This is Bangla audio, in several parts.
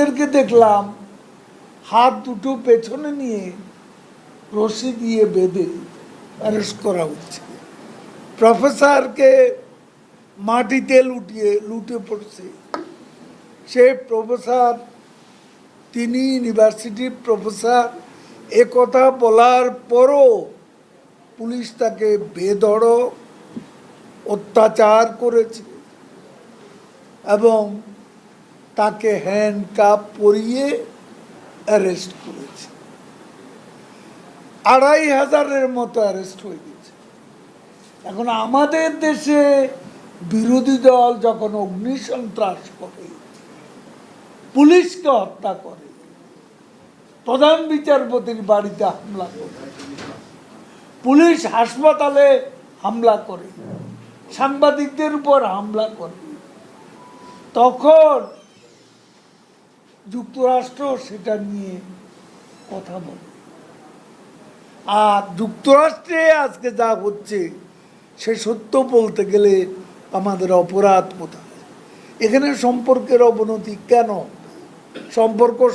এদেরকে দেখলাম হাত দুটো পেছনে নিয়ে রশি দিয়ে বেঁধে অ্যারেস্ট করা হচ্ছে। প্রফেসরকে মাটিতে লুটে পড়ছে। সে প্রফেসর, তিনি ইউনিভার্সিটির প্রফেসর, একথা বলার পরও পুলিশ তাকে বেধড়ক অত্যাচার করেছে এবং তাকে হ্যান্ডকাপ পরিয়ে অ্যারেস্ট করেছে। ২৫০০-এর মতো অ্যারেস্ট হয়ে গেছে। এখন আমাদের দেশে বিরোধী দল যখন অগ্নিসন্ত্রাস করে, পুলিশকে হত্যা করে, প্রধান বিচারপতির বাড়িতে হামলা করে, পুলিশ হাসপাতালে হামলা করে, সাংবাদিকদের উপর হামলা করে, তখন যুক্তরাষ্ট্র সেটা নিয়ে কথা বলে। আর যুক্তরাষ্ট্রে আজকে যা হচ্ছে সে সত্য বলতে গেলে আমাদের অপরাধ কোথায়? এখানে সম্পর্কের অবনতি কেন? সম্পর্কে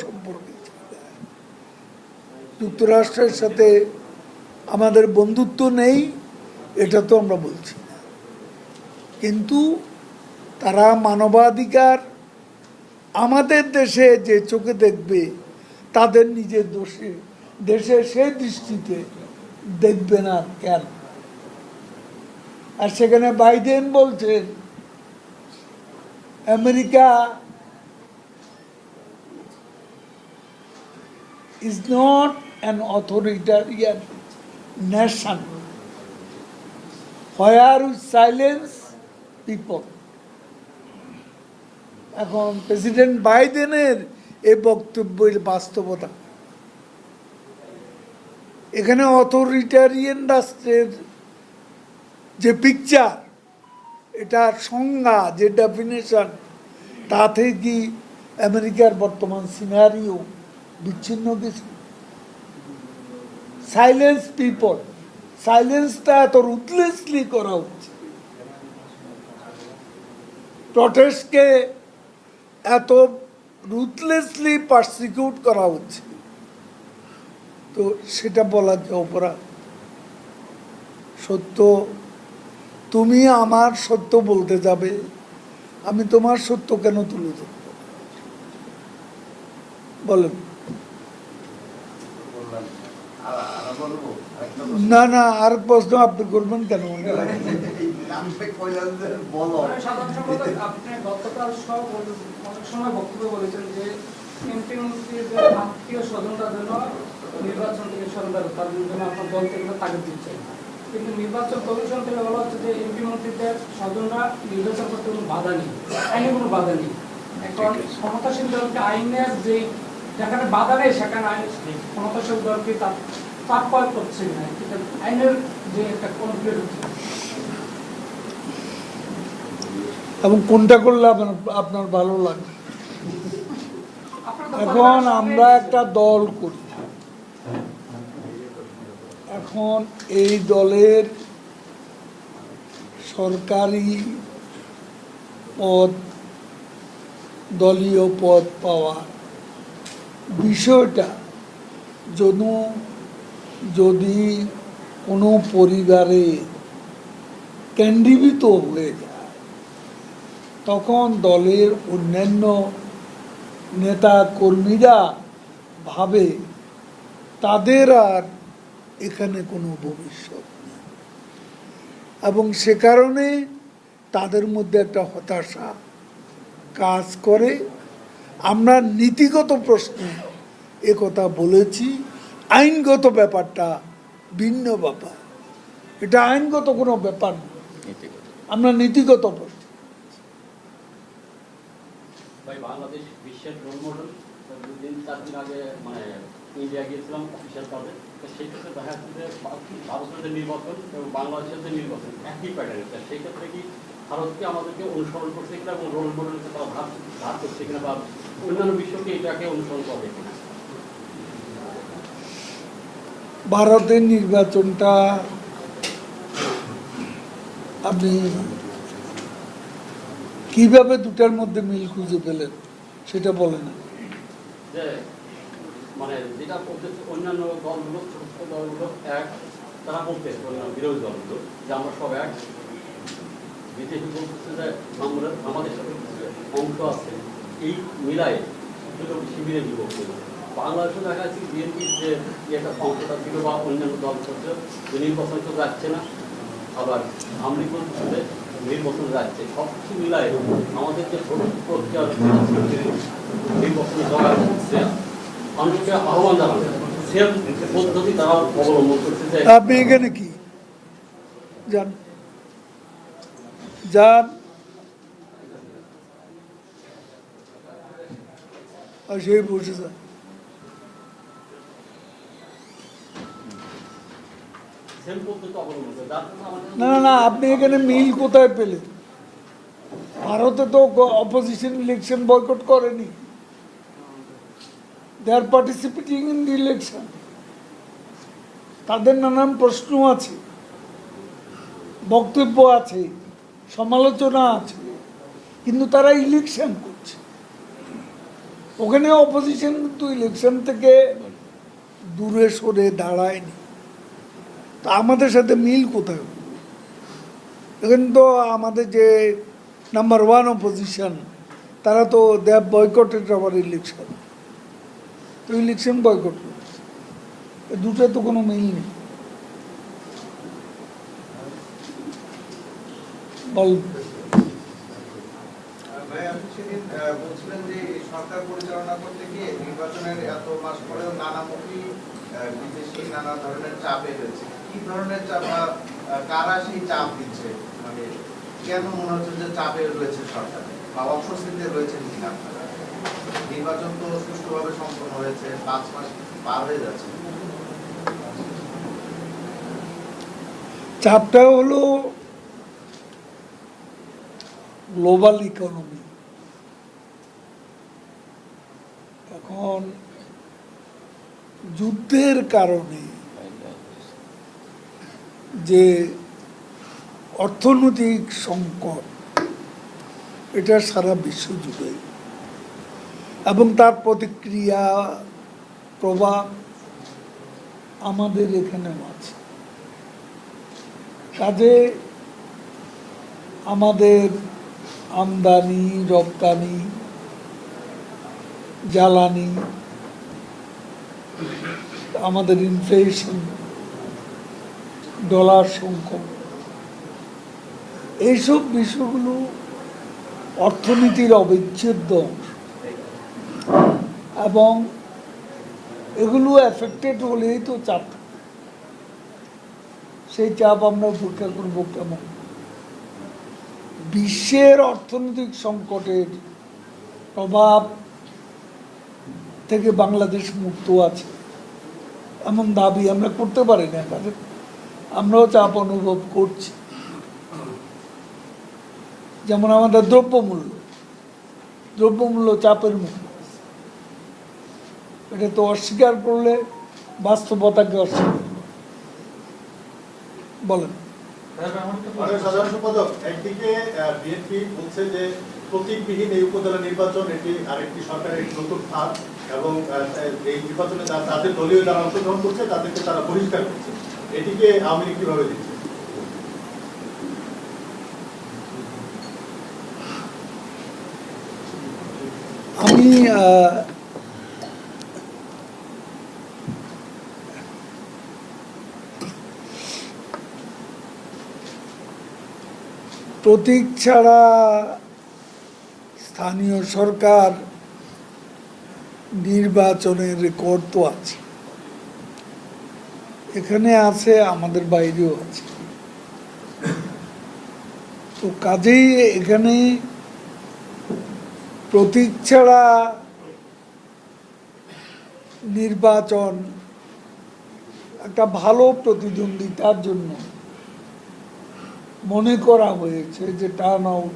যুক্তরাষ্ট্রের সাথে আমাদের বন্ধুত্ব নেই এটা তো আমরা বলছি না, কিন্তু তারা মানবাধিকার আমাদের দেশে যে চোখে দেখবে, তাদের নিজের দেশে সে দৃষ্টিতে দেখবে না কেন? আর সেখানে বাইডেন বলছেন America is not an authoritarian nation where we silence people. এখন প্রেসিডেন্ট বাইডেনের এই বক্তব্যের বাস্তবতা, এখানে অথরিটারিয়ান রাষ্ট্রের যে পিকচার, এটার সংজ্ঞা, যে ডেফিনেশন, তাতে কি আমেরিকার বর্তমান সিনারিও বিচ্ছিন্ন কিছু? সাইলেন্স পিপল, সাইলেন্সটা এত রুথলেসলি করা হচ্ছে, প্রটেস্টকে এত রুথলেসলি পারসিকিউট করা হচ্ছে, তো সেটা বলা যে অপরাধ? সত্য, তুমি আমার সত্য বলতে যাবে, আমি তোমার সত্য কেন তুলে ধরব? বলেন। না না, আর প্রশ্ন আপনি করবেন কেন? আপনি গতকাল সব অনেক সময় বক্তব্য বলেছেন যে এমপি মন্ত্রীর আত্মীয় স্বজনরা যেন নির্বাচন থেকে সরকার, তার জন্য আপনার দল থেকে তাগিদ দিচ্ছেন, কিন্তু নির্বাচন কমিশন থেকে বলা হচ্ছে যে এমপি মন্ত্রীদের স্বজনরা নির্বাচন করতে কোনো বাধা নেই, আইনে কোনো বাধা নেই। এখন ক্ষমতাসীন দলকে আইনের যে যেখানে বাধা নেই সেখানে আইন ক্ষমতাসীন দলকে চাপ প্রয়োগ করছে না, আইনের যে একটা কনফ্লিক্ট হচ্ছে। এবং কোনটা করলে আপনার ভালো লাগে? এখন আমরা একটা দল করি, এখন এই দলের সরকারি পদ, দলীয় পদ পাওয়ার বিষয়টা যদি কোনো পরিবারে কেন্দ্রীভূত হয়ে যায়, তখন দলের অন্যান্য নেতা কর্মীরা ভাবে তাদের আর এখানে কোনো ভবিষ্যৎ নেই, এবং সে কারণে তাদের মধ্যে একটা হতাশা কাজ করে। আমরা নীতিগত প্রশ্নে একথা বলেছি, আইনগত ব্যাপারটা ভিন্ন ব্যাপার, এটা আইনগত কোনো ব্যাপার না, আমরা নীতিগত প্রশ্ন। বাংলাদেশ বিশ্বের রোল মডেল, 2-4 দিন আগে মানে ইন্ডিয়া গিয়েছিলাম অফিসিয়াল কাজে, সেই ক্ষেত্রে দেখা যাচ্ছে যে ভারতের যে নির্বাচন এবং বাংলাদেশের যে নির্বাচন একই প্যাটার্ন। সেই ক্ষেত্রে কি ভারতকে আমাদেরকে অনুসরণ করছে কিনা এবং রোল মডেলকে তারা ধার করছে কিনা, বা অন্যান্য বিশ্বকে এটাকে অনুসরণ করবে কিনা? ভারতের নির্বাচনটা আপনি কিভাবে দুটার মধ্যে মিল খুঁজে পেলেন সেটা বলেন। যে মানে যেটা বলতেছে অন্যান্য দলগুলো, ছোট ছোট দলগুলো এক, তারা বলতেছে অন্যান্য বিরোধী দলগুলো যে আমরা সব এক। বিজেপি বলতেছে যে আমরা আমাদের সাথে কিছু অংশ আছে, এই মিলাই দুটো শিবিরে বিভক্ত। বাংলাদেশে দেখা যাচ্ছে বিএনপির যে একটা অংশটা ছিল বা অন্যান্য দল করছে যে নির্বাচন তো যাচ্ছে না, আবার আমলি করছে নির্বাচন যাচ্ছে, সব কিছু মিলাই আমাদের যে প্রক্রিয়া নির্বাচনে যাওয়ার মানুষকে আহ্বান জানানো সে পদ্ধতি তারা অবলম্বন করছে। যে আপনি এখানে কি যান যান আর সেই বসে যান। সেম পদ্ধতি অবলম্বন করে যার জন্য আমাদের না না না, আপনি এখানে মিল কোথায় পেলেন? ভারতে তো অপোজিশন ইলেকশন বয়কট করেনি, দে আর পার্টিসিপেটিং ইন দি ইলেকশন। তাদের নানান প্রশ্ন আছে, বক্তব্য আছে, সমালোচনা আছে, কিন্তু তারা ইলেকশন করছে। ওখানে অপোজিশন কিন্তু ইলেকশন থেকে দূরে সরে দাঁড়ায়নি। তা আমাদের সাথে মিল কোথায়? এখানে তো আমাদের যে নাম্বার ওয়ান অপোজিশন, তারা তো they have boycotted our election, তো ইলেকশন বয়কট করছে। দুটো তো কোনো মিল নেই। বল। ভাই, আপনি সেদিন বলছিলেন যে এই সরকার পরিচালনা করতে গিয়ে নির্বাচনের এত মাস পরেও নানামুখী বিদেশি নানা ধরনের চাপে রয়েছে। কি ধরনের চাপ, কারা সেই চাপ দিচ্ছে? মানে কেন মনে হচ্ছে যে চাপে রয়েছে সরকার, বা অস্বস্তিতে রয়েছেন কিনা আপনারা? নির্বাচন তো সুষ্ঠুভাবে সম্পন্ন হয়েছে, 5 মাস পার হয়ে যাচ্ছে। চাপটা হলো গ্লোবাল ইকোনমি। এখন যুদ্ধের কারণে যে অর্থনৈতিক সংকট, এটা সারা বিশ্ব জুড়ে, এবং তার প্রতিক্রিয়া প্রভাব আমাদের এখানেও আছে। কাজে আমাদের আমদানি রপ্তানি, জ্বালানি, আমাদের ইনফ্লেশন, ডলার সংকট, এইসব বিষয়গুলো অর্থনীতির অবিচ্ছেদ্য অংশ, এবং এগুলো এফেক্টেড হলেই তো চাপ। সেই চাপ আমরা উপেক্ষা করবো কেমন? বিশ্বের অর্থনৈতিক সংকটের প্রভাব থেকে বাংলাদেশ মুক্ত আছে এমন দাবি আমরা করতে পারি না, কাজে আমরাও চাপ অনুভব করছি। যেমন আমাদের দ্রব্যমূল্য চাপের মুখে, এটা তো অস্বীকার করলে বাস্তবতাকে অস্বীকার করে। বলেন। সাধারণ সম্পাদক, একদিকে বিএনপি বলছে যে প্রতীকবিহীন এই উপজেলা নির্বাচন এটি আরেকটি সরকারের নতুন ধাপ, এবং এই নির্বাচনে তাদের দলীয় যারা অংশগ্রহণ করছে তাদেরকে তারা বহিষ্কার করছে, এটিকে আওয়ামী লীগ কিভাবে দিচ্ছে? আমি প্রতীক ছাড়া স্থানীয় সরকার নির্বাচনের রেকর্ড তো আছে, এখানে আছে, আমাদের বাইরেও আছে। তো কাজেই এখানে প্রতীক ছাড়া নির্বাচন একটা ভালো প্রতিদ্বন্দ্বিতার জন্য মনে করা হয়েছে যে টার্ন আউট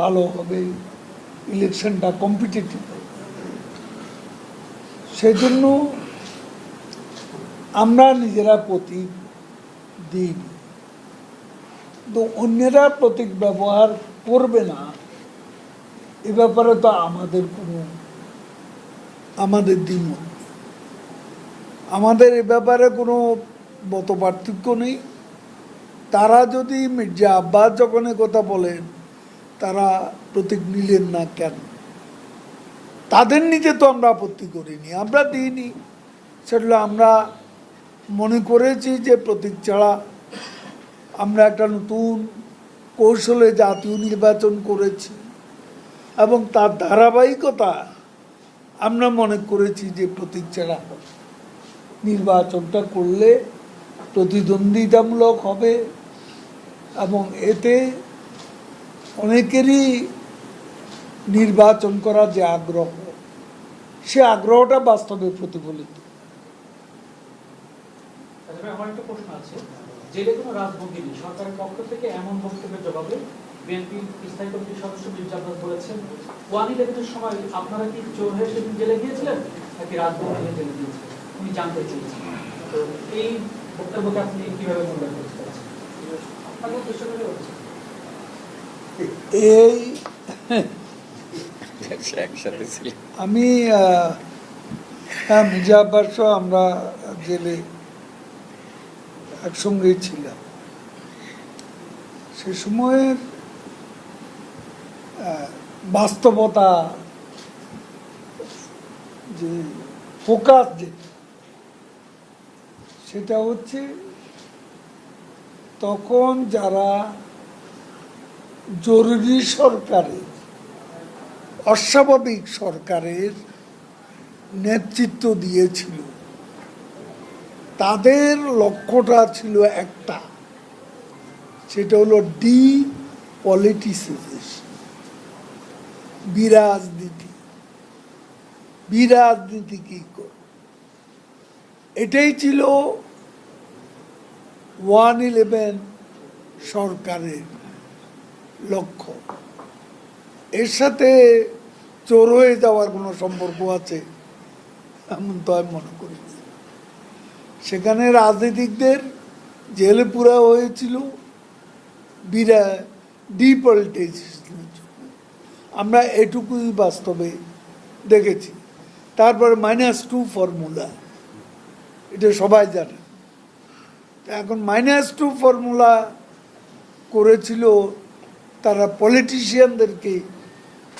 ভালো হবে, ইলেকশনটা কম্পিটিটিভ হবে। সেজন্য আমরা নিজেরা প্রতীক দিই, তো অন্যেরা প্রতীক ব্যবহার করবে না এ ব্যাপারে তো আমাদের কোনো আমাদের দ্বিমত। আমাদের এ ব্যাপারে কোনো মত পার্থক্য নেই। তারা যদি মির্জা আব্বাস যখন এ কথা বলেন তারা প্রতীক নিলেন না কেন, তাদের নিতে তো আমরা আপত্তি করিনি, আমরা দিইনি। সেটা আমরা মনে করেছি যে প্রতীক ছাড়া আমরা একটা নতুন কৌশলে জাতীয় নির্বাচন করেছি এবং তার ধারাবাহিকতা আমরা মনে করেছি যে প্রতীক ছাড়া নির্বাচনটা করলে প্রতিদ্বন্দ্বিতামূলক হবে এবং এতে অনেকেরই নির্বাচন করার যে আগ্রহ, সে আগ্রহটা বাস্তবে প্রতিফলিত। তবে আমার একটা প্রশ্ন আছে, জেলে কোনো রাজনীতি সরকারের পক্ষ থেকে এমন বক্তব্যের জবাবে বিএনপি স্থায়ী কমিটির সদস্য মির্জা আব্বাস বলেছেন 1/11-এর সময় আপনারা কি চোর হয়ে সেদিন জেলে গিয়েছিলেন নাকি রাজনীতি নিয়ে জেলে গিয়েছিলেন, উনি জানতে চেয়েছেন। তো এই বক্তব্যকে আপনি কিভাবে মূল্যায়ন করতে পারছেন? আপনাদের উদ্দেশ্য করে বলছেন এই আমি মির্জা আব্বাস সহ আমরা জেলে একসঙ্গেই ছিলাম। সে সময়ের বাস্তবতা যে ফোকাস সেটা হচ্ছে তখন যারা জরুরি সরকারের, অস্বাভাবিক সরকারের নেতৃত্ব দিয়েছিল, তাদের লক্ষ্যটা ছিল একটা, সেটা হলো ডিপলিটিসাইজেশন, বিরাজনীতি। বিরাজনীতি কি করে, এটাই ছিল 1/11 সরকারের লক্ষ্য। এর সাথে চোর হয়ে যাওয়ার কোনো সম্পর্ক আছে এমন তো আমি মনে করি না। সেখানে রাজনীতিকদের জেলে পুরা হয়েছিল ডিপলিটিসাইজেশনের জন্য, আমরা এটুকুই বাস্তবে দেখেছি। তারপরে -2 ফর্মুলা, এটা সবাই জানে। এখন -2 ফর্মুলা করেছিল তারা পলিটিশিয়ানদেরকে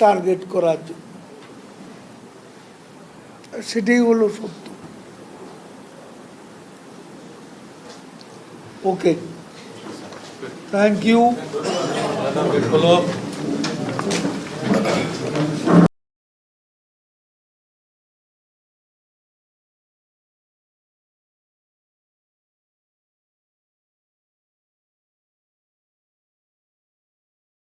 টার্গেট করার জন্য, সেটাই হলো সত্য। ওকে, থ্যাংক ইউ।